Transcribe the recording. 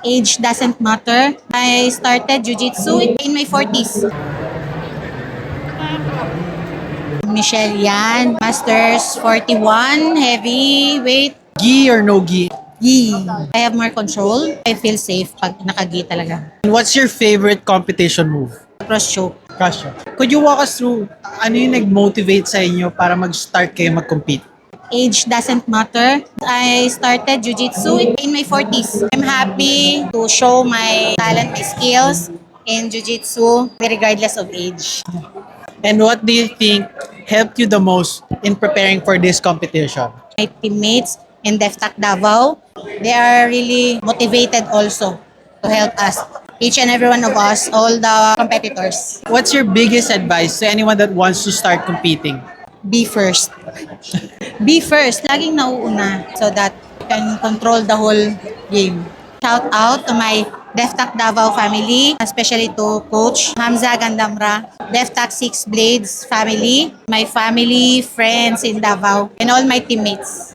Age doesn't matter. I started Jiu-Jitsu in my 40s. Michelle Yan, Masters 41, heavyweight. Gi or no gi? Gi. I have more control. I feel safe pag naka-gi talaga. And what's your favorite competition move? Cross choke. Kasha. Could you walk us through ano yung nag-motivate sa inyo para mag-start kayo mag-compete? Age doesn't matter. I started Jiu-Jitsu in my 40s. I'm happy to show my talent, my skills in Jiu-Jitsu regardless of age. And what do you think helped you the most in preparing for this competition? My teammates in DefTac Davao, they are really motivated also to help us. Each and every one of us, all the competitors. What's your biggest advice to anyone that wants to start competing? Be first. Be first. Laging nauuna so that you can control the whole game. Shout out to my DefTac Davao family, especially to Coach Hamza Gandamra, DefTac Six Blades family, my family, friends in Davao, and all my teammates.